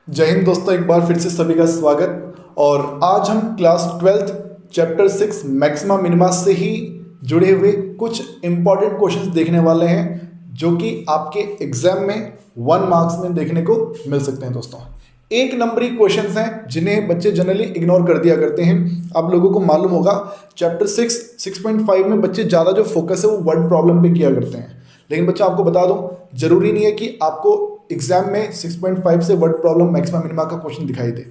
जय हिंद दोस्तों, एक बार फिर से सभी का स्वागत। और आज हम class 12th chapter 6 maxima minima से ही जुड़े हुए कुछ इंपॉर्टेंट क्वेश्चंस देखने वाले हैं जो कि आपके एग्जाम में 1 मार्क्स में देखने को मिल सकते हैं। दोस्तों, एक नंबरी क्वेश्चंस हैं जिन्हें बच्चे जनरली इग्नोर कर दिया करते हैं। आप लोगों को मालूम होगा चैप्टर 6.5 में बच्चे ज़्यादा जो फोकस है वो वर्ड प्रॉब्लम पे किया करते हैं। लेकिन बच्चा आपको बता दूं, जरूरी नहीं है कि आपको एग्जाम में 6.5 से वर्ड प्रॉब्लम मैक्सिमा मिनिमा का क्वेश्चन दिखाई दे।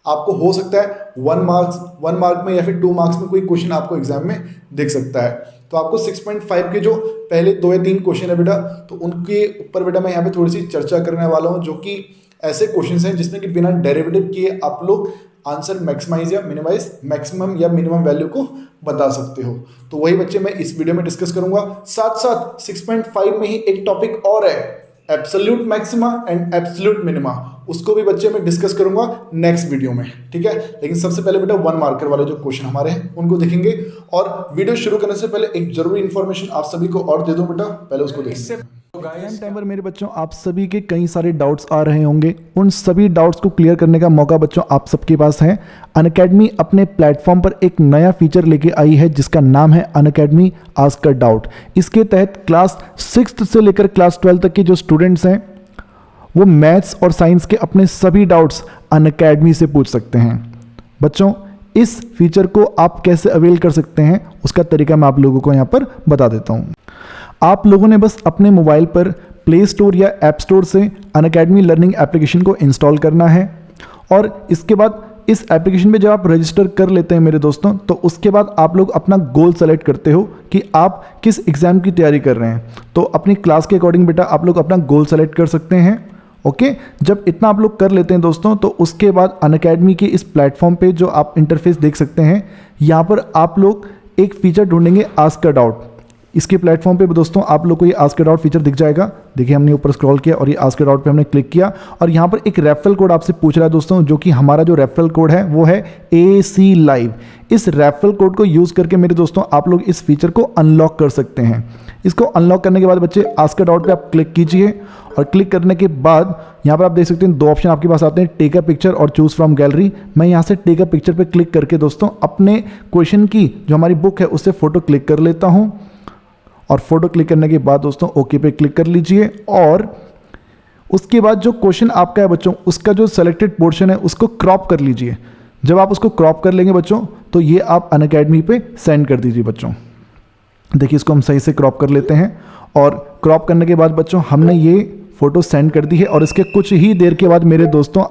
आपको हो सकता है 1 मार्क में या फिर 2 मार्क्स में कोई क्वेश्चन आपको एग्जाम में दिख सकता है। तो आपको 6.5 के जो पहले 2 या 3 क्वेश्चन है बेटा, तो उनके ऊपर बेटा मैं यहाँ पे थोड़ी सी चर्चा करने वाला हूँ, जो कि ऐसे क्वेश्चन हैं जिसमें कि बिना डेरिवेटिव किए आप लोग आंसर मैक्सिमाइज या मिनिमाइज, मैक्सिमम या मिनिमम वैल्यू को बता सकते हो। तो वही बच्चे मैं इस वीडियो में डिस्कस करूंगा। साथ साथ 6.5 में ही एक टॉपिक और है, absolute maxima and absolute minima, उसको भी बच्चे मैं डिस्कस करूंगा नेक्स्ट वीडियो में, ठीक है। लेकिन सबसे पहले बेटा 1 मार्कर वाले जो क्वेश्चन हमारे हैं उनको देखेंगे। और वीडियो शुरू करने से पहले एक जरूरी इंफॉर्मेशन आप सभी को और दे दूं बेटा, पहले उसको देखेंगे। एग्जाम टाइम पर मेरे बच्चों आप सभी के कई सारे डाउट्स आ रहे होंगे। उन सभी डाउट्स को क्लियर करने का मौका बच्चों आप सबके पास है। अनअकैडमी अपने प्लेटफॉर्म पर एक नया फीचर लेके आई है जिसका नाम है अनअकैडमी आस्क अ डाउट। इसके तहत क्लास 6 से लेकर क्लास 12 तक के जो स्टूडेंट्स हैं वो मैथ्स और साइंस के अपने सभी डाउट्स अनअकैडमी से पूछ सकते हैं। बच्चों, इस फीचर को आप कैसे अवेल कर सकते हैं उसका तरीका मैं आप लोगों को यहाँ पर बता देता हूँ। आप लोगों ने बस अपने मोबाइल पर प्ले स्टोर या ऐप स्टोर से अनअकैडमी लर्निंग एप्लीकेशन को इंस्टॉल करना है। और इसके बाद इस एप्लीकेशन पे जब आप रजिस्टर कर लेते हैं मेरे दोस्तों, तो उसके बाद आप लोग अपना गोल सेलेक्ट करते हो कि आप किस एग्ज़ाम की तैयारी कर रहे हैं। तो अपनी क्लास के अकॉर्डिंग बेटा आप लोग अपना गोल सेलेक्ट कर सकते हैं। ओके, जब इतना आप लोग कर लेते हैं दोस्तों, तो उसके बाद अनअकैडमी के इस प्लेटफॉर्म पे जो आप इंटरफेस देख सकते हैं, यहाँ पर आप लोग एक फीचर ढूंढेंगे आस्क अ डाउट। इसके प्लेटफॉर्म पे दोस्तों आप लोग को ये आस्क अ डाउट फीचर दिख जाएगा। देखिए, हमने ऊपर स्क्रॉल किया और ये आस्क अ डाउट पे हमने क्लिक किया और यहाँ पर एक रेफरल कोड आपसे पूछ रहा है दोस्तों, जो कि हमारा जो रेफरल कोड है वो है AC Live। इस रेफरल कोड को यूज़ करके मेरे दोस्तों आप लोग इस फीचर को अनलॉक कर सकते हैं। इसको अनलॉक करने के बाद बच्चे आस्क अ डाउट पे आप क्लिक कीजिए और क्लिक करने के बाद यहाँ पर आप देख सकते हैं 2 ऑप्शन आपके पास आते हैं, टेक अ पिक्चर और चूज़ फ्रॉम गैलरी। मैं यहाँ से टेक अ पिक्चर पे क्लिक करके दोस्तों अपने क्वेश्चन की जो हमारी बुक है उससे फ़ोटो क्लिक कर लेता हूँ। और फोटो क्लिक करने के बाद दोस्तों ओके पे क्लिक कर लीजिए। और उसके बाद जो क्वेश्चन आपका है बच्चों, उसका जो सेलेक्टेड पोर्शन है उसको क्रॉप कर लीजिए। जब आप उसको क्रॉप कर लेंगे बच्चों, तो ये आप अनअकैडमी पे सेंड कर दीजिए बच्चों। देखिए, इसको हम सही से क्रॉप कर लेते हैं और क्रॉप करने के बाद बच्चों हमने ये फ़ोटो सेंड कर दी है। और इसके कुछ ही देर के बाद मेरे दोस्तों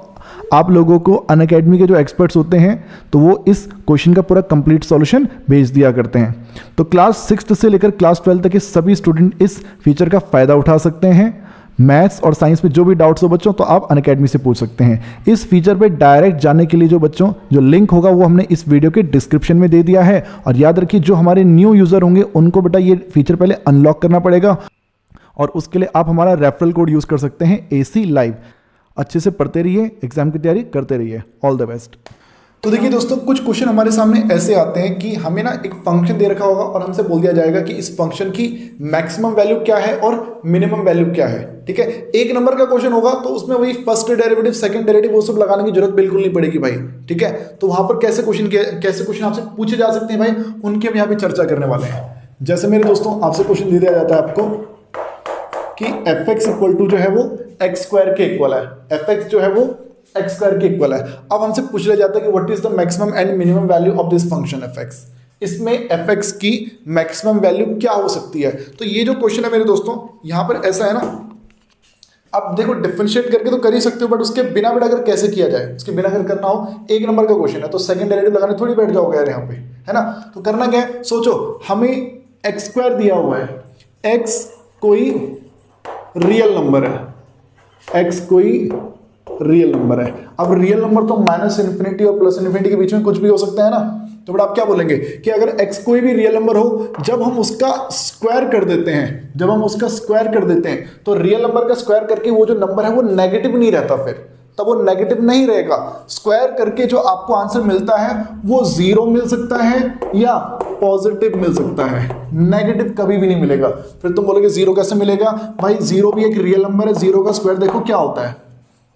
आप लोगों को अनअकैडमी के जो एक्सपर्ट्स होते हैं तो वो इस क्वेश्चन का पूरा कंप्लीट सॉल्यूशन भेज दिया करते हैं। तो क्लास 6 से लेकर क्लास 12 तक के सभी स्टूडेंट इस फीचर का फ़ायदा उठा सकते हैं। मैथ्स और साइंस में जो भी डाउट्स हो बच्चों, तो आप अनअकैडमी से पूछ सकते हैं। इस फीचर पे डायरेक्ट जाने के लिए जो बच्चों जो लिंक होगा वो हमने इस वीडियो के डिस्क्रिप्शन में दे दिया है। और याद रखिए, जो हमारे न्यू यूज़र होंगे उनको बेटा ये फीचर पहले अनलॉक करना पड़ेगा और उसके लिए आप हमारा रेफरल कोड यूज़ कर सकते हैं AC Live। अच्छे से पढ़ते रहिए, एग्जाम की तैयारी करते रहिए। All the best. तो देखिए दोस्तों, कुछ क्वेश्चन हमारे सामने ऐसे आते हैं कि हमें ना एक फंक्शन दे रखा होगा और हमसे बोल दिया जाएगा कि इस फंक्शन की मैक्सिमम वैल्यू क्या है और मिनिमम वैल्यू क्या है, ठीक है। 1 नंबर का क्वेश्चन होगा तो उसमें वही फर्स्ट डेरिवेटिव, सेकंड डेरिवेटिव वो सब लगाने की जरूरत बिल्कुल नहीं पड़ेगी भाई, ठीक है। तो वहां पर कैसे क्वेश्चन आपसे पूछे जा सकते हैं भाई, उनकी हम यहाँ पे चर्चा करने वाले हैं। जैसे मेरे दोस्तों आपसे क्वेश्चन दे दिया जाता है आपको कि fx इक्वल टू जो है वो x स्क्वायर के इक्वल है, fx जो है वो x स्क्वायर के इक्वल है। अब हमसे पूछ लिया जाता है कि what is the maximum and minimum value of this function fx। इसमें fx की मैक्सिमम वैल्यू क्या हो सकती है। तो ये जो क्वेश्चन है मेरे दोस्तों, यहाँ पर ऐसा है ना, अब देखो डिफरेंशिएट करके तो कर ही सकते हो, बट उसके बिना बेटा अगर कैसे किया जाए, उसके बिना अगर करना हो, 1 नंबर का क्वेश्चन है तो सेकंड डेरिवेटिव लगाने थोड़ी बैठ जाओगे यार यहाँ पे, है ना। तो करना क्या है, सोचो, हमें x स्क्वायर दिया हुआ है, x कोई रियल नंबर है, x कोई रियल नंबर है। अब रियल नंबर तो -∞ और +∞ के बीच में कुछ भी हो सकता है ना। तो बड़ा आप क्या बोलेंगे कि अगर x कोई भी रियल नंबर हो, जब हम उसका स्क्वायर कर देते हैं, तो रियल नंबर का स्क्वायर करके वो जो नंबर है वो नेगेटिव नहीं रहता, फिर तब वो नेगेटिव नहीं रहेगा। स्क्वायर करके जो आपको आंसर मिलता है वो 0 मिल सकता है या पॉजिटिव मिल सकता है, नेगेटिव कभी भी नहीं मिलेगा। फिर तुम बोलोगे 0 कैसे मिलेगा भाई, 0 भी एक रियल नंबर है, 0 का स्क्वायर देखो क्या होता है,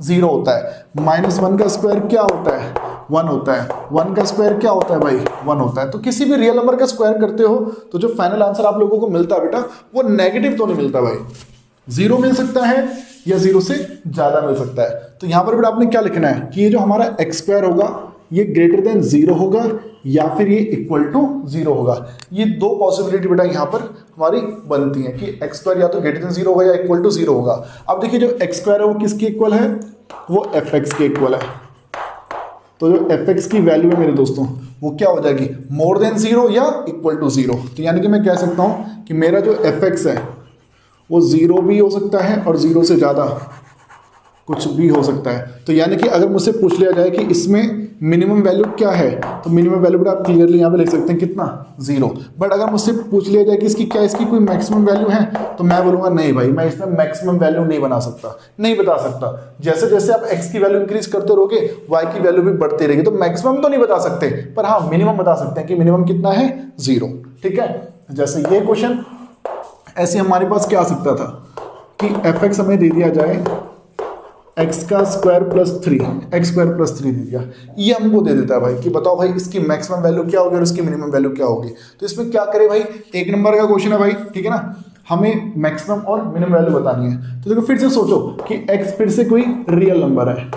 0 होता है। -1 का स्क्वायर क्या होता है? 1 होता है। 1 का स्क्वायर क्या होता है भाई? 1 होता है। तो किसी भी रियल नंबर का स्क्वायर करते हो तो जो फाइनल आंसर आप लोगों को मिलता है बेटा वो नेगेटिव तो नहीं मिलता भाई, 0 मिल सकता है या 0 से ज्यादा मिल सकता है। तो यहां पर बेटा आपने क्या लिखना है कि ये जो हमारा x स्क्वायर होगा ये ग्रेटर देन 0 होगा या फिर ये इक्वल टू 0 होगा। ये दो पॉसिबिलिटी बेटा यहां पर हमारी बनती है कि x स्क्वायर या तो ग्रेटर देन 0 होगा या इक्वल टू 0 होगा। अब देखिए जो x स्क्वायर है वो किसके इक्वल है? वो fx के इक्वल है। तो जो fx की वैल्यू है मेरे दोस्तों वो क्या हो जाएगी? मोर देन 0 या इक्वल टू 0। तो यानी कि मैं कह सकता हूं कि मेरा जो fx है वो 0 भी हो सकता है और 0 से ज़्यादा कुछ भी हो सकता है। तो यानी कि अगर मुझसे पूछ लिया जाए कि इसमें मिनिमम वैल्यू क्या है तो मिनिमम वैल्यू बेटा आप क्लियरली यहाँ पे लिख सकते हैं कितना? 0। बट अगर मुझसे पूछ लिया जाए कि इसकी कोई मैक्सिमम वैल्यू है तो मैं बोलूँगा नहीं भाई, मैं इसमें मैक्सिमम वैल्यू नहीं बना सकता, नहीं बता सकता। जैसे जैसे आप x की वैल्यू इंक्रीज करते रहोगे y की वैल्यू भी बढ़ती रहेगी। तो मैक्सिमम तो नहीं बता सकते पर हाँ मिनिमम बता सकते हैं कि मिनिमम कितना है? 0। ठीक है, जैसे ये क्वेश्चन ऐसे हमारे पास क्या आ सकता था कि fx हमें दे दिया जाए x का square plus 3, x square plus 3 दे दिया, ये हमको दे देता है भाई कि बताओ भाई इसकी मैक्सिमम वैल्यू क्या होगी और इसकी मिनिमम वैल्यू क्या होगी। तो इसमें क्या करें भाई, 1 नंबर का क्वेश्चन है भाई, ठीक है ना, हमें मैक्सिमम और मिनिमम वैल्यू बतानी है। तो देखो फिर से सोचो कि x फिर से कोई रियल नंबर है,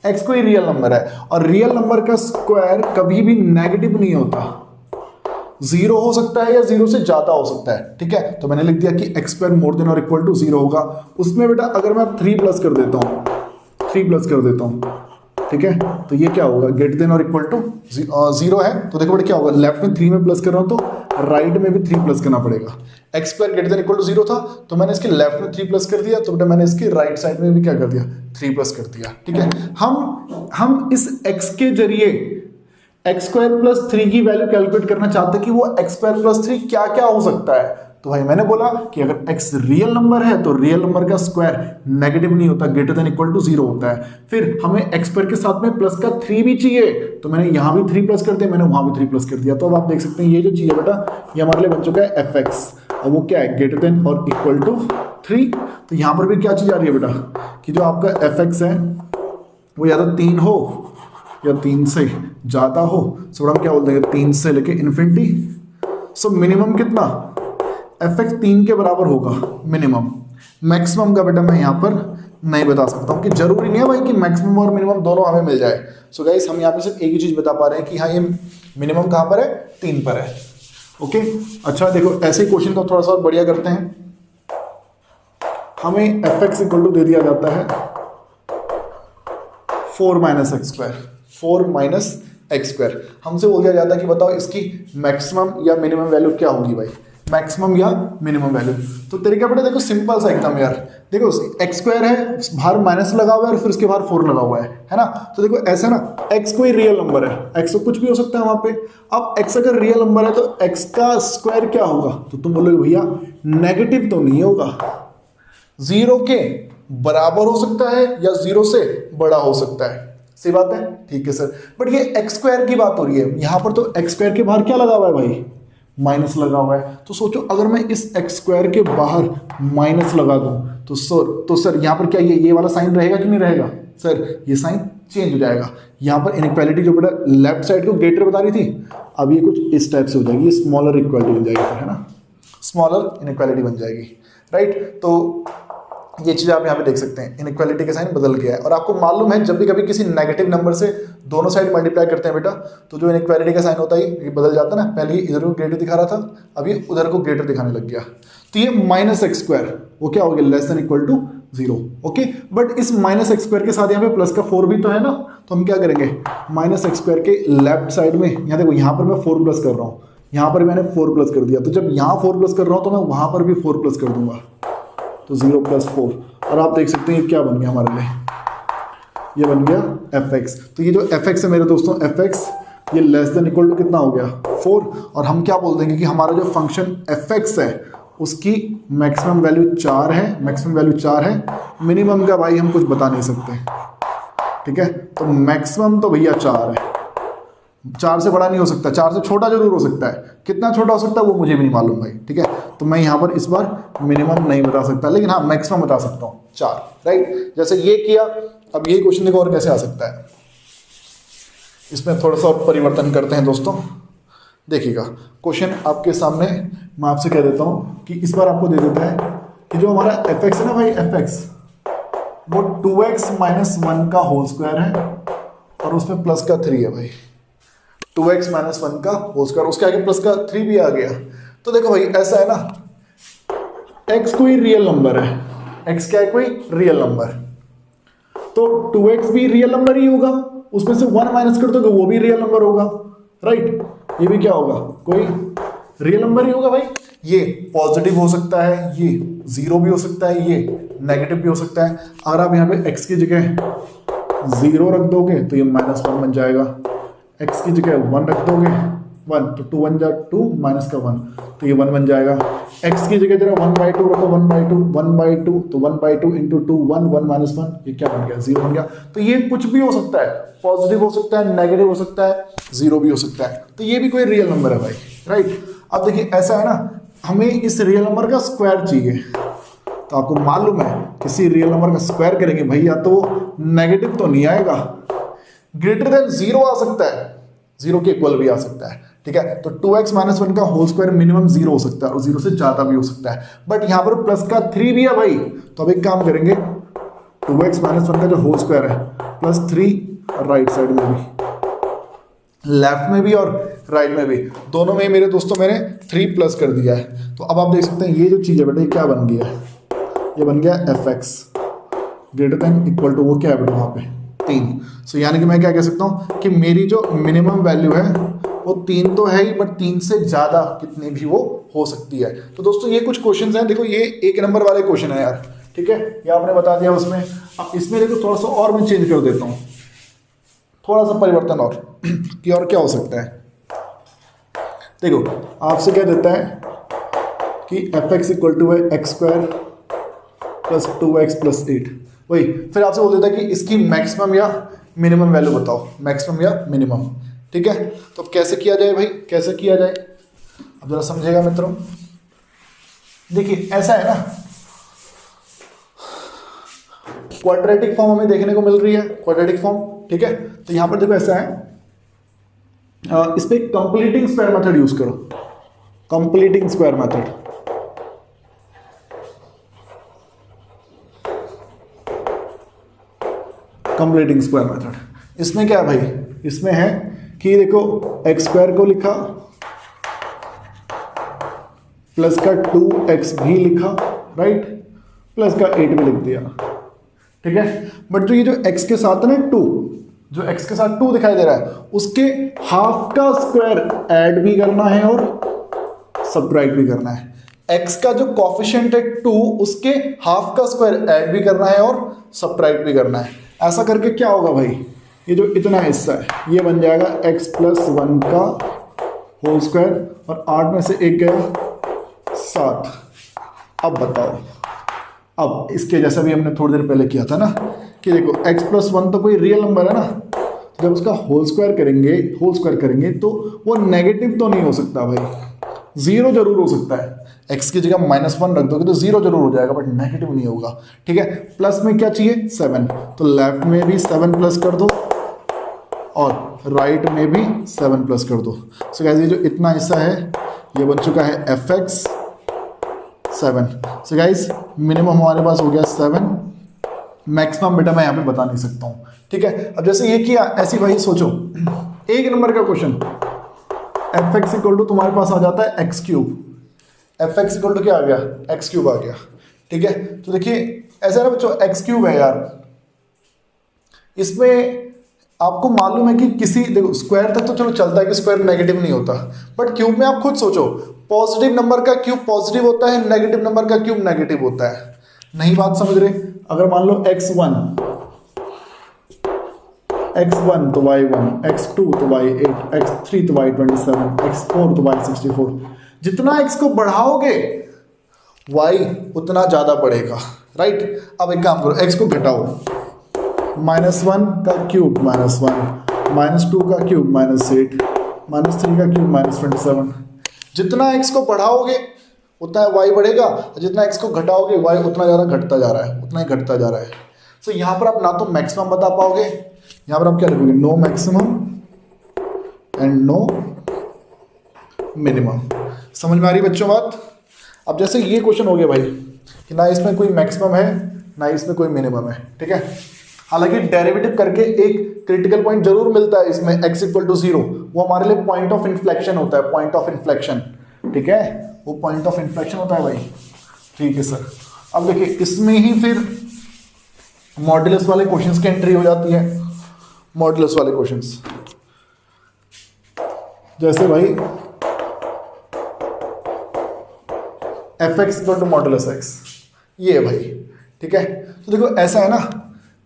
x कोई रियल नंबर है और रियल नंबर का स्क्वायर कभी भी नेगेटिव नहीं होता, 0 हो सकता है या 0 से ज्यादा हो सकता है। ठीक है, तो मैंने लिख दिया कि x स्क्वायर मोर देन और इक्वल टू 0 होगा। उसमें बेटा अगर मैं 3 प्लस कर देता हूँ, 3 प्लस कर देता हूँ, ठीक है, तो ये क्या होगा? ग्रेटर देन और इक्वल टू 0 है। तो देखो बेटा क्या होगा, लेफ्ट में 3 में प्लस कर रहा हूँ तो राइट में भी 3 प्लस करना पड़ेगा। x square greater than equal to 0 था तो मैंने इसके लेफ्ट में 3 प्लस कर दिया, तो बेटा मैंने इसके राइट साइड में भी क्या कर दिया? 3 प्लस कर दिया। ठीक है, हम इस x के जरिए x स्क्वायर प्लस 3 की वैल्यू कैलकुलेट करना चाहते हैं कि वो x स्क्वायर प्लस 3 क्या क्या हो सकता है। तो भाई मैंने बोला कि अगर x रियल नंबर है तो रियल नंबर का स्क्वायर नेगेटिव नहीं होता, ग्रेटर देन इक्वल टू 0 होता है। फिर हमें x स्क्वायर के साथ में प्लस का 3 भी चाहिए तो मैंने यहां भी 3 प्लस कर दिया, मैंने वहां भी 3 प्लस कर दिया। तो अब आप देख सकते हैं ये जो चीज है बेटा ये हमारे लिए बन चुका है fx और वो क्या है? ग्रेटर देन और इक्वल टू 3। तो यहां पर भी क्या चीज आ रही है बेटा कि जो आपका fx है वो या तो 3 हो या 3 से ज्यादा हो। सो हम क्या बोलते हैं? 3 से लेके इन्फिनिटी। सो मिनिमम कितना? fx 3 के बराबर होगा मिनिमम। मैक्सिमम का बेटा मैं यहाँ पर नहीं बता सकता हूँ कि जरूरी नहीं है भाई कि मैक्सिमम और मिनिमम दोनों हमें मिल जाए। सो गाइस हम यहाँ पे सिर्फ एक ही चीज बता पा रहे हैं कि हाँ ये मिनिमम कहाँ पर है? 3 पर है। ओके, अच्छा देखो ऐसे ही क्वेश्चन को थोड़ा सा और बढ़िया करते हैं। हमें fx इक्वल टू दे दिया जाता है 4 minus X square, 4 minus X square. हमसे बोल दिया जाता है कि बताओ इसकी मैक्सिमम या मिनिमम वैल्यू क्या होगी भाई, मैक्सिमम या मिनिमम वैल्यू। तो तरीका बेटा देखो सिंपल सा एकदम यार, देखो एक्स स्क्वायर है, बाहर माइनस लगा हुआ है और फिर उसके बाहर 4 लगा हुआ है ना। तो देखो ऐसा ना, एक्स कोई रियल नंबर है, एक्स तो कुछ भी हो सकता है वहां पे। अब एक्स अगर रियल नंबर है तो एक्स का स्क्वायर क्या होगा? तो तुम बोलोगे भैया नेगेटिव तो नहीं होगा, 0 के बराबर हो सकता है या 0 से बड़ा हो सकता है। सही बात है, ठीक है सर। बट ये एक्स स्क्वायर की बात हो रही है, यहां पर तो एक्स स्क्वायर के बाहर क्या लगा हुआ है भाई? माइनस लगा हुआ है। तो सोचो अगर मैं इस एक्स स्क्वायर के बाहर माइनस लगा दूं तो सर यहां पर क्या ये वाला साइन रहेगा कि नहीं रहेगा? सर ये साइन चेंज हो जाएगा। यहां पर इनइक्वालिटी जो बेटा लेफ्ट साइड को ग्रेटर बता रही थी, अब ये कुछ इस टाइप से हो जाएगी, स्मॉलर इक्वालिटी बन जाएगी, है ना, स्मॉलर इनइक्वालिटी बन जाएगी, राइट। तो ये चीज आप यहाँ पे देख सकते हैं, इनइक्वालिटी का साइन बदल गया है। और आपको मालूम है जब भी कभी किसी नेगेटिव नंबर से दोनों साइड मल्टीप्लाई करते हैं बेटा तो जो इनइक्वालिटी का साइन होता है ये बदल जाता है ना। पहले ये इधर को ग्रेटर दिखा रहा था, अब ये उधर को ग्रेटर दिखाने लग गया। तो ये माइनस एक्स स्क्वायर वो क्या हो गया? Less than equal to 0। Okay, but इस माइनस एक्स स्क्वायर के साथ यहाँ पे प्लस का 4 भी तो है ना, तो हम क्या करेंगे? माइनस एक्स स्क्वायर के लेफ्ट साइड में यहाँ देखो, यहाँ पर मैं 4 प्लस कर रहा हूँ, यहाँ पर मैंने 4 प्लस कर दिया, तो जब यहाँ 4 प्लस कर रहा हूँ तो मैं वहां पर भी 4 प्लस कर दूंगा, तो 0 प्लस 4। और आप देख सकते हैं ये क्या बन गया हमारे लिए, ये बन गया fx। तो ये जो fx है मेरे दोस्तों, fx ये लेस देन इक्वल टू कितना हो गया? 4। और हम क्या बोल देंगे कि हमारा जो फंक्शन fx है उसकी मैक्सिमम वैल्यू 4 है, मैक्सिमम वैल्यू 4 है, मिनिमम का भाई हम कुछ बता नहीं सकते। ठीक है, तो मैक्सिमम तो भैया 4 है, 4 से बड़ा नहीं हो सकता, 4 से छोटा जरूर हो सकता है, कितना छोटा हो सकता है वो मुझे भी नहीं मालूम भाई। ठीक है, तो मैं यहाँ पर इस बार मिनिमम नहीं बता सकता, लेकिन हाँ मैक्सिमम बता सकता हूँ 4, राइट। जैसे ये किया, अब यही क्वेश्चन देखो और कैसे आ सकता है। इसमें थोड़ा सा और परिवर्तन करते हैं दोस्तों। देखिएगा क्वेश्चन आपके सामने, मैं आपसे कह देता हूँ कि इस बार आपको दे देता है कि जो हमारा एफ एक्स है ना भाई, एफ एक्स वो 2x माइनस 1 का होल स्क्वायर है और उसमें प्लस का 3 है भाई। 2x माइनस 1 का होल स्क्वायर, उसके आगे प्लस का 3 भी आ गया। तो देखो भाई ऐसा है ना, x कोई रियल नंबर है, x क्या है, कोई रियल नंबर, तो 2x भी रियल नंबर ही होगा, उसमें से 1 माइनस कर दो तो वो भी रियल नंबर होगा, राइट। ये भी क्या होगा, कोई रियल नंबर ही होगा भाई। ये पॉजिटिव हो सकता है, ये जीरो भी हो सकता है, ये नेगेटिव भी हो सकता है। अगर आप यहाँ पे x की जगह 0 रख दोगे तो ये -1 बन जाएगा, x की जगह 1 रख दोगे 1 तो 2 1 जा 2 माइनस का 1 तो ये 1 बन जाएगा। x की जगह जरा 1/2 रखो, 1/2 तो 1/2 इंटू 2 1 1 माइनस 1 ये क्या बन गया, 0 बन गया। तो ये कुछ भी हो सकता है, पॉजिटिव हो सकता है, नेगेटिव हो सकता है, 0 भी हो सकता है, तो ये भी कोई रियल नंबर है भाई, राइट। अब देखिए ऐसा है ना, हमें इस रियल नंबर का स्क्वायर चाहिए, तो आपको मालूम है किसी रियल नंबर का स्क्वायर करेंगे भाई या तो नेगेटिव तो नहीं आएगा, ग्रेटर देन 0 आ सकता है, 0 के इक्वल भी आ सकता है, ठीक है। तो 2x माइनस 1 का होल स्क्वायर मिनिमम 0 हो सकता है और 0 से ज्यादा भी हो सकता है, बट यहां पर प्लस का 3 भी है भाई। तो अब एक काम करेंगे, 2x माइनस 1 का जो होल स्क्वायर है प्लस 3 राइट साइड में भी, लेफ्ट में भी और राइट में भी, दोनों में मेरे दोस्तों मैंने 3 प्लस कर दिया है। तो अब आप देख सकते हैं ये जो चीज़ है बेटा, ये क्या बन गया है, ये बन गया F X greater than equal to वो क्या है बेटा वहाँ पे 3। सो यानी कि मैं क्या कह सकता हूँ कि मेरी जो मिनिमम वैल्यू है वो 3 तो है ही, बट 3 से ज़्यादा कितनी भी वो हो सकती है। तो दोस्तों ये कुछ क्वेश्चन हैं, देखो ये 1 नंबर वाले क्वेश्चन है यार, ठीक है, ये आपने बता दिया उसमें। अब इसमें देखो थोड़ा सा और मैं चेंज कर देता हूँ, थोड़ा सा परिवर्तन और कि और क्या हो सकता है। देखो आपसे क्या देता है कि एफ एक्स इक्वल टू है x square plus 2x plus 8, वही फिर आपसे बोल देता है कि इसकी मैक्सिमम या मिनिमम वैल्यू बताओ, मैक्सिमम या मिनिमम, ठीक है। तो अब कैसे किया जाए भाई, कैसे किया जाए, अब जरा समझेगा मित्रों। देखिए ऐसा है ना, क्वाड्रेटिक फॉर्म हमें देखने को मिल रही है, क्वाड्रेटिक फॉर्म, ठीक है। तो यहां पर देखो ऐसा है, इस पे कंप्लीटिंग स्क्वायर मेथड यूज करो, completing square method, completing square method. इसमें क्या है भाई, इसमें है कि देखो एक्स स्क्वायर को लिखा प्लस का 2x भी लिखा, राइट, प्लस का 8 भी लिख दिया, ठीक है। बट जो ये जो x के साथ है ना 2, जो x के साथ 2 दिखाई दे रहा है उसके हाफ का स्क्वायर ऐड भी करना है और सब्ट्रैक्ट भी करना है। x का जो कोफिशिएंट है 2 उसके हाफ का स्क्वायर ऐड भी करना है और सब्ट्रैक्ट भी करना है। ऐसा करके क्या होगा भाई, ये जो इतना हिस्सा है ये बन जाएगा x प्लस 1 का होल स्क्वायर और 8 में से 1 गया 7। अब बताओ, अब इसके जैसा भी हमने थोड़ी देर पहले किया था ना कि देखो x प्लस 1 तो कोई रियल नंबर है ना, तो जब उसका होल स्क्वायर करेंगे तो वो नेगेटिव तो नहीं हो सकता भाई, 0 जरूर हो सकता है। x की जगह -1 रख दोगे तो 0 जरूर हो जाएगा बट नेगेटिव नहीं होगा, ठीक है। प्लस में क्या चाहिए 7, तो लेफ्ट में भी 7 प्लस कर दो और राइट में भी 7 प्लस कर दो। सो गाइस ये जो इतना हिस्सा है ये बन चुका है F x 7। So guys minimum हमारे पास हो गया 7, मैक्सिमम बेटा मैं यहाँ पे बता नहीं सकता हूँ, ठीक है। अब जैसे ये किया ऐसी भाई सोचो 1 नंबर का question, F X equal to तुम्हारे पास आ जाता है X cube, F X equal to क्या आ गया, एक्स क्यूब आ गया, ठीक है। तो देखिए ऐसा ना बच्चों एक्स क्यूब है यार, इसमें आपको मालूम है कि किसी देखो स्क्वायर तक तो चलो चलता है कि स्क्वायर नेगेटिव नहीं होता, बट क्यूब में आप खुद सोचो पॉजिटिव नंबर का क्यूब पॉजिटिव होता है, नेगेटिव नंबर का क्यूब नेगेटिव होता है। नहीं बात समझ रहे, अगर मान लो x1 तो y1, x2 तो y8, x3 तो y27, x4 तो y64, जितना x को बढ़ाओगे y उतना ज्यादा बढ़ेगा, राइट। अब एक काम करो x को घटाओ, -1 का क्यूब -1, -2 का क्यूब -8, -3 का क्यूब -27, जितना x को बढ़ाओगे उतना y बढ़ेगा, जितना x को घटाओगे y उतना ज़्यादा घटता जा रहा है, उतना ही घटता जा रहा है। सो यहाँ पर आप ना तो मैक्सिमम बता पाओगे, यहाँ पर आप क्या लिखोगे, no maximum and no minimum. समझ में आ रही बच्चों बात? अब जैसे ये क्वेश्चन हो गया भाई कि ना इसमें कोई मैक्सिमम है ना इसमें कोई मिनिमम है, ठीक है। हालांकि डेरिवेटिव करके एक क्रिटिकल पॉइंट जरूर मिलता है इसमें, x इक्वल टू 0, वो हमारे लिए पॉइंट ऑफ इन्फ्लेक्शन होता है, पॉइंट ऑफ इन्फ्लेक्शन, ठीक है, वो पॉइंट ऑफ इन्फ्लेक्शन होता है भाई, ठीक है सर। अब देखिए इसमें ही फिर मॉड्यूलस वाले क्वेश्चंस की एंट्री हो जाती है। मॉड्यूलस वाले क्वेश्चंस जैसे भाई fx equal to modulus x, ये है भाई, ठीक है। तो देखो ऐसा है ना,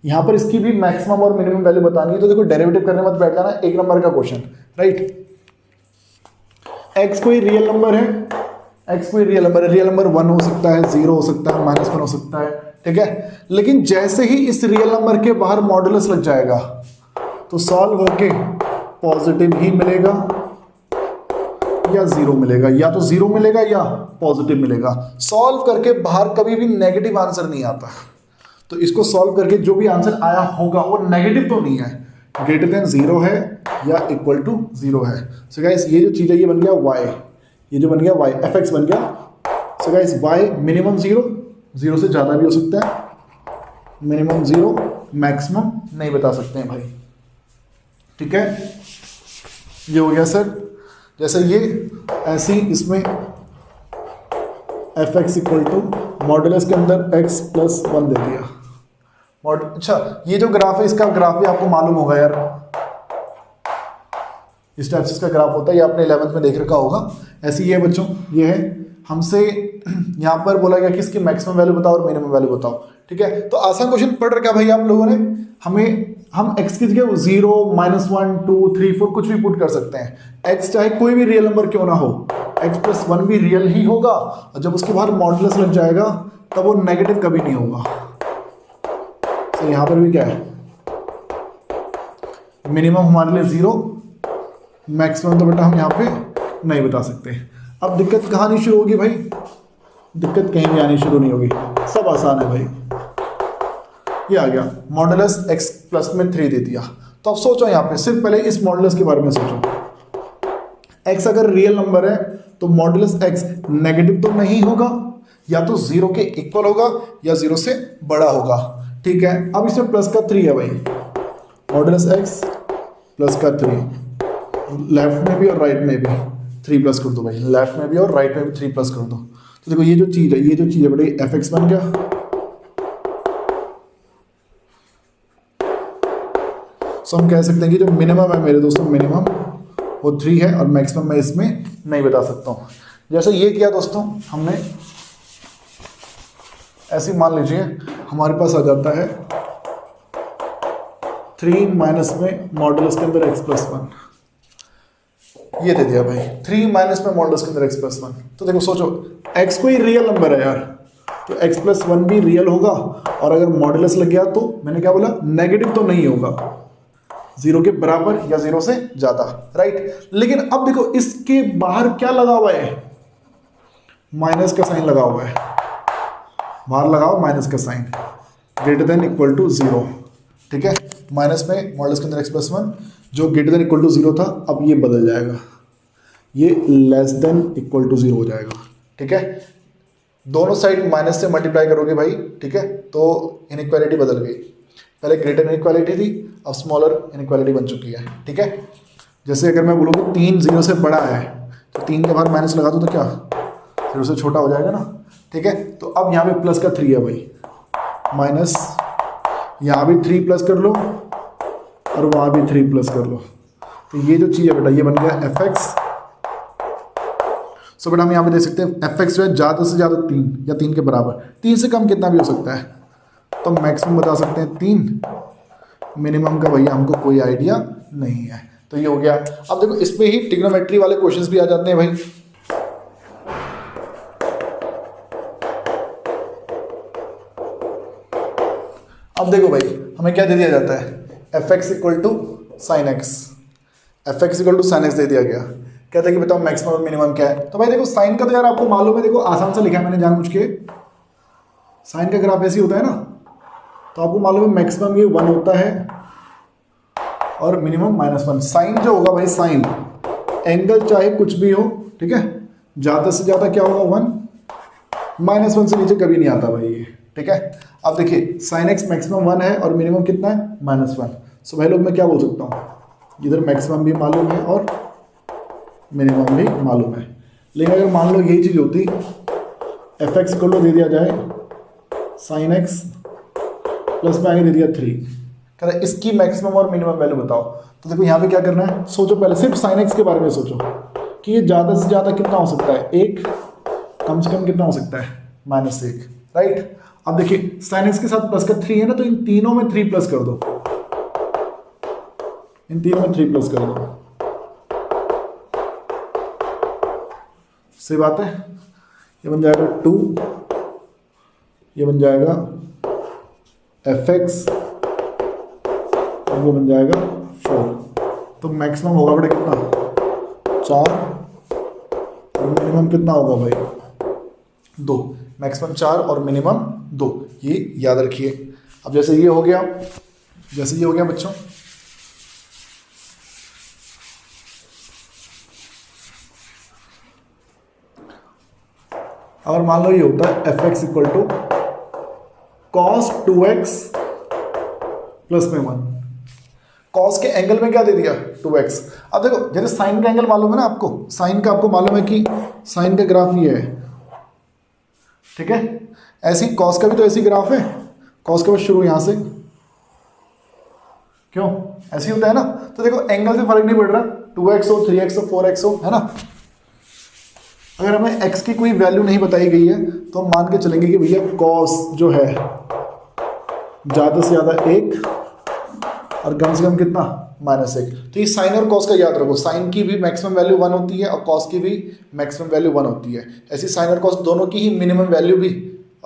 यहाँ पर इसकी भी मैक्सिमम और मिनिमम वैल्यू बतानी है, तो देखो डेरिवेटिव करने मत बैठ जाना, एक नंबर का क्वेश्चन, राइट। x कोई रियल नंबर है, x कोई रियल नंबर है, रियल नंबर 1 हो सकता है, 0 हो सकता है, -1 हो सकता है, ठीक है। लेकिन जैसे ही इस रियल नंबर के बाहर मॉड्यूलस लग जाएगा तो सॉल्व होके पॉजिटिव ही मिलेगा या 0 मिलेगा, या तो 0 मिलेगा या पॉजिटिव मिलेगा। सॉल्व करके बाहर कभी भी नेगेटिव आंसर नहीं आता, तो इसको सॉल्व करके जो भी आंसर आया होगा वो नेगेटिव तो नहीं है, ग्रेटर देन 0 है या इक्वल टू 0 है। सो गाइस ये जो चीज़ है ये बन गया y, ये जो बन गया y, fx बन गया। सो गाइस y मिनिमम 0, 0 से ज़्यादा भी हो सकता है, मिनिमम 0, मैक्सिमम नहीं बता सकते हैं भाई, ठीक है। ये हो गया सर। जैसे ये ऐसे ही इसमें fx इक्वल टू मॉड्यूलस के अंदर x प्लस 1 दे दिया। अच्छा ये जो ग्राफ है इसका ग्राफ भी आपको मालूम होगा यार, इस टाइप से इसका ग्राफ होता है, ये आपने 11th में देख रखा होगा। ऐसे ही है बच्चों, ये है हमसे यहाँ पर बोला गया कि इसकी मैक्सिमम वैल्यू बताओ और मिनिमम वैल्यू बताओ, ठीक है। तो आसान क्वेश्चन पढ़ रखा भाई आप लोगों ने, हम x की जगह 0, -1, 2, 3, 4 कुछ भी पुट कर सकते हैं। x चाहे कोई भी रियल नंबर क्यों ना हो, x प्लस 1 भी रियल ही होगा, और जब उसके बाहर मॉड्यूलस लग जाएगा तब वो नेगेटिव कभी नहीं होगा। तो यहाँ पर भी क्या है, मिनिमम हमारे लिए 0, मैक्सिमम तो बेटा हम यहाँ पे नहीं बता सकते। अब दिक्कत कहाँ आनी शुरू होगी भाई, दिक्कत कहीं भी आनी शुरू नहीं होगी, सब आसान है भाई। ये आ गया मॉडुलस x प्लस में 3 दे दिया, तो अब सोचो यहाँ पे सिर्फ पहले इस मॉडुलस के बारे में सोचो। x अगर रियल नंबर है तो मॉडुलस x नेगेटिव तो नहीं होगा, या तो 0 के इक्वल होगा या 0 से बड़ा होगा, ठीक है। अब इसमें प्लस का 3 है भाई, मॉडुलस x प्लस का 3, लेफ्ट में भी और राइट में भी 3 प्लस कर दो भाई, लेफ्ट में भी और राइट में भी 3 प्लस कर दो। तो देखो ये जो चीज़ है, ये जो चीज़ है बेटा fx बन गया, सो हम कह सकते हैं कि जो मिनिमम है मेरे दोस्तों, मिनिमम वो 3 है और मैक्सिमम मैं इसमें नहीं बता सकता हूँ। जैसे ये किया दोस्तों हमने, ऐसे मान लीजिए हमारे पास आ जाता है 3 माइनस में मॉडुलस के अंदर x प्लस 1, ये दे दिया भाई 3 माइनस में मॉडुलस के अंदर x प्लस 1। तो देखो सोचो x कोई रियल नंबर है यार, तो x प्लस 1 भी रियल होगा, और अगर मॉडुलस लग गया तो मैंने क्या बोला, नेगेटिव तो नहीं होगा, 0 के बराबर या 0 से ज्यादा, राइट। लेकिन अब देखो इसके बाहर क्या लगा हुआ है, माइनस का साइन लगा हुआ है, बाहर लगाओ माइनस का sign, greater than equal to 0, ठीक है। माइनस में मॉडुलस के अंदर x प्लस 1 जो ग्रेटर देन इक्वल टू 0 था, अब ये बदल जाएगा, ये लेस देन इक्वल टू 0 हो जाएगा, ठीक है। दोनों साइड माइनस से मल्टीप्लाई करोगे भाई, ठीक है, तो इनइक्वालिटी बदल गई, पहले ग्रेटर इनइक्वालिटी थी, अब स्मॉलर इनइक्वालिटी बन चुकी है, ठीक है। जैसे अगर मैं बोलूँ 3 0 से बड़ा है, तो 3 के बाहर माइनस लगा दो तो क्या 0 से छोटा हो जाएगा ना, ठीक है। तो अब यहाँ पे प्लस का 3 है भाई, माइनस यहाँ भी 3 प्लस कर लो और वहाँ भी 3 प्लस कर लो, तो ये जो चीज़ है बेटा ये बन गया fx। सो बेटा हम यहाँ पे देख सकते हैं fx जो है ज़्यादा से ज़्यादा 3 या 3 के बराबर, 3 से कम कितना भी हो सकता है, तो मैक्सिमम बता सकते हैं 3, मिनिमम का भैया हमको कोई आइडिया नहीं है। तो ये हो गया। अब देखो इसमें ही ट्रिग्नोमेट्री वाले क्वेश्चंस भी आ जाते हैं भाई। अब देखो भाई हमें क्या दे दिया जाता है, fx equal to sine x, fx equal to sine x दे दिया गया, कहता है कि बताओ मैक्सिमम और मिनिमम क्या है। तो भाई देखो साइन का तो यार आपको मालूम है, देखो आसान से लिखा है मैंने जानबूझ के, साइन का ग्राफ ऐसे ही होता है ना, तो आपको मालूम है मैक्सिमम ये 1 होता है और मिनिमम -1। साइन जो होगा भाई, साइन एंगल चाहे कुछ भी हो, ठीक है, ज़्यादा से ज़्यादा क्या होगा 1, -1 से नीचे कभी नहीं आता भाई ये, ठीक है। अब देखिए साइन एक्स मैक्सिमम 1 है और मिनिमम कितना है -1। सो भाई लोग मैं क्या बोल सकता हूँ, इधर मैक्सिमम भी मालूम है और मिनिमम भी मालूम है। लेकिन अगर मान लो यही चीज़ होती, एफ एक्स को दे दिया जाए साइन एक्स प्लस में आगे दे दिया 3, कह रहा इसकी मैक्सिमम और मिनिमम वैल्यू बताओ। तो देखो यहाँ पे क्या करना है, सोचो पहले सिर्फ साइन एक्स के बारे में सोचो कि ये ज़्यादा से ज़्यादा कितना हो सकता है, 1, कम से कम कितना हो सकता है -1, राइट। अब देखिए साइन एक्स के साथ प्लस का 3 है ना, तो इन तीनों में 3 प्लस कर दो, इन तीनों में 3 प्लस कर दो, सही बात है। ये बन जाएगा 2, ये बन जाएगा एफ एक्स और वो बन जाएगा 4। तो मैक्सिमम होगा बेटा कितना 4 और मिनिमम कितना होगा भाई 2। मैक्सिमम 4 और मिनिमम 2, ये याद रखिए। अब जैसे ये हो गया, जैसे ये हो गया बच्चों, अगर मान लो ये होता है F X equal to cos 2x plus में 1, कॉस के एंगल में क्या दे दिया 2x। अब देखो जैसे साइन का एंगल मालूम है ना आपको, साइन का आपको मालूम है कि साइन का ग्राफ ये है, ठीक है। ऐसे ही कॉस का भी तो ऐसी ग्राफ है, कॉस का बस शुरू यहाँ से, क्यों ऐसे ही होता है ना। तो देखो एंगल से फर्क नहीं पड़ रहा, 2x हो 3x हो 4x हो, है ना। अगर हमें x की कोई वैल्यू नहीं बताई गई है तो हम मान के चलेंगे कि भैया कॉस जो है ज़्यादा से ज़्यादा 1 और कम से कम कितना -1। तो ये साइन और कॉस का याद रखो, साइन की भी मैक्सिमम वैल्यू 1 होती है और कॉस की भी मैक्सिमम वैल्यू 1 होती है। ऐसी साइन और कॉस दोनों की ही मिनिमम वैल्यू भी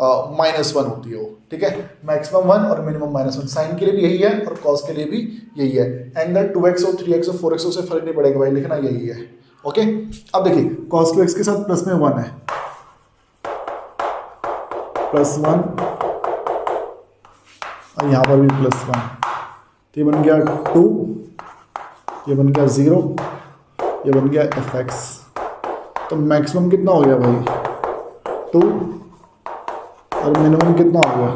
-1 होती है वो, ठीक है। मैक्सिमम 1 और मिनिमम -1, साइन के लिए भी यही है और कॉस के लिए भी यही है। एंगल 2x हो 3x हो 4x हो से फर्क नहीं पड़ेगा भाई, लिखना यही है, ओके। अब देखिए cos 2x के साथ प्लस में 1 है, +1 और यहाँ पर भी +1, तो ये बन गया 2, ये बन गया 0, ये बन गया एफ एक्स। तो मैक्सिमम कितना हो गया भाई 2 और मिनिमम कितना हो गया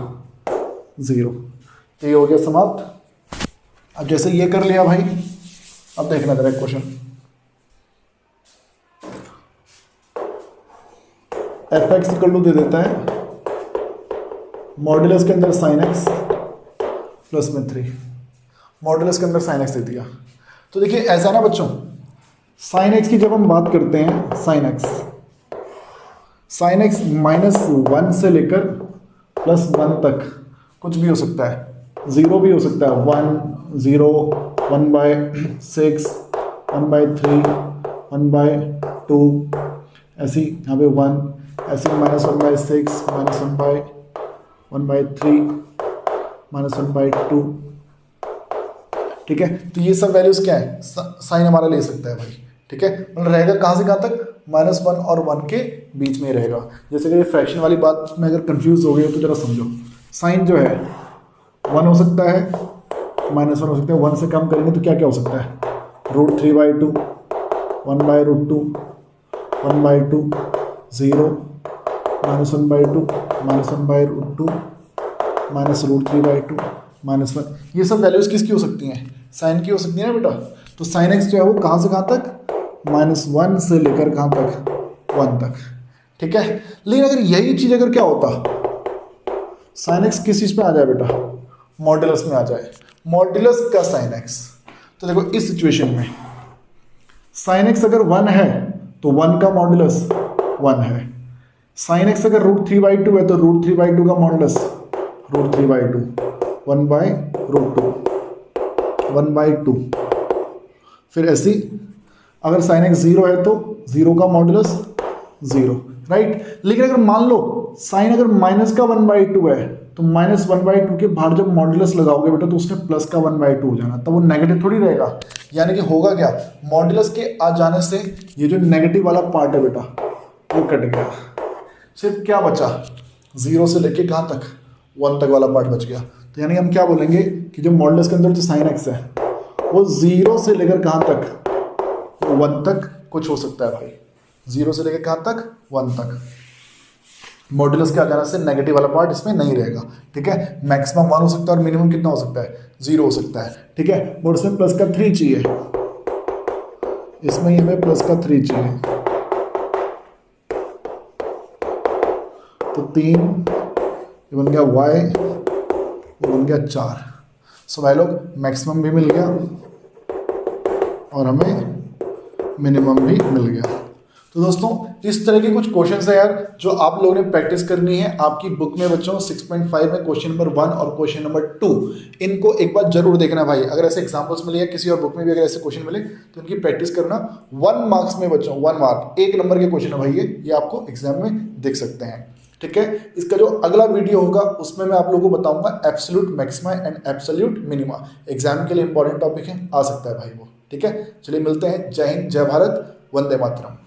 0। तो ये हो गया समाप्त। अब जैसे ये कर लिया भाई, अब देखना जरा question, F X equal to दे देता है मॉड्यूलस के अंदर साइन एक्स प्लस में 3, मॉड्यूलस के अंदर साइन एक्स दे दिया। तो देखिए ऐसा ना बच्चों, साइन एक्स की जब हम बात करते हैं, साइन एक्स -1 से लेकर +1 तक कुछ भी हो सकता है, 0 भी हो सकता है, 1 0 1/6 1/3 1/2, ऐसी यहाँ पे 1, ऐसे -1/6 -1/3 -1/2, ठीक है। तो ये सब वैल्यूज क्या है, साइन हमारा ले सकता है भाई, ठीक है। मतलब रहेगा कहाँ से कहाँ तक, -1 और 1 के बीच में रहेगा। जैसे कि ये फ्रैक्शन वाली बात में अगर कंफ्यूज हो गई हो तो जरा समझो, साइन जो है 1 हो सकता है, -1 हो सकता है, 1 से कम करेंगे तो क्या क्या हो सकता है, √3/2 1/√2 1/2 0 -1/2 -1/√2 -√3/2 -1। ये सब वैल्यूज़ किसकी हो सकती हैं, साइन की हो सकती है ना बेटा। तो साइन एक्स जो है वो कहाँ से कहाँ तक, -1 से लेकर कहाँ तक 1 तक, ठीक है। लेकिन अगर यही चीज़ अगर क्या होता, साइन एक्स किस चीज़ पे आ जाए बेटा, मॉड्यूलस में आ जाए, मॉड्यूलस का साइन एक्स। तो देखो इस सिचुएशन में साइन एक्स अगर 1 है तो 1 का मॉड्यूलस 1 है, साइन एक्स अगर √3/2 है तो √3/2 का मॉड्यूलस √3/2 1/√2 1/2। फिर ऐसी अगर साइन एक्स 0 है तो 0 का मॉड्यूलस 0, राइट। लेकिन अगर मान लो साइन अगर -1/2 है तो -1/2 के बाहर जब मॉड्यूलस लगाओगे बेटा तो उसमें प्लस का 1/2 हो जाना, तब वो नेगेटिव थोड़ी रहेगा। यानी कि होगा क्या, मॉड्यूलस के आ जाने से ये जो नेगेटिव वाला पार्ट है बेटा वो कट गया, सिर्फ क्या बचा, 0 से लेके कहाँ तक 1 तक वाला पार्ट बच गया। तो यानी हम क्या बोलेंगे कि जो मॉडुलस के अंदर जो साइन एक्स है वो 0 से लेकर कहाँ तक, 1 तक कुछ हो सकता है भाई, 0 से लेकर कहाँ तक, 1 तक। मॉडुलस के आ जाने से नेगेटिव वाला पार्ट इसमें नहीं रहेगा, ठीक है। मैक्सिमम 1 हो सकता है और मिनिमम कितना हो सकता है, 0 हो सकता है, ठीक है। और इसमें प्लस का 3 चाहिए, इसमें हमें प्लस का 3 चाहिए, तो 3 ये बन गया y, वो बन गया 4। सो भाई लोग मैक्सिमम भी मिल गया और हमें मिनिमम भी मिल गया। तो दोस्तों इस तरह के कुछ क्वेश्चंस है यार जो आप लोगों ने प्रैक्टिस करनी है आपकी बुक में बच्चों 6.5 में क्वेश्चन नंबर 1 और क्वेश्चन नंबर 2, इनको एक बार जरूर देखना भाई। अगर ऐसे एग्जांपल्स मिले या किसी और बुक में भी अगर ऐसे क्वेश्चन मिले तो इनकी प्रैक्टिस करना। 1 मार्क्स में बच्चों 1 मार्क 1 नंबर के क्वेश्चन है भाई, ये आपको एग्जाम में देख सकते हैं, ठीक है। इसका जो अगला वीडियो होगा उसमें मैं आप लोगों को बताऊंगा absolute maxima and absolute minima, exam के लिए इंपॉर्टेंट टॉपिक है, आ सकता है भाई वो, ठीक है। चलिए मिलते हैं, जय हिंद, जय भारत, वंदे मातरम।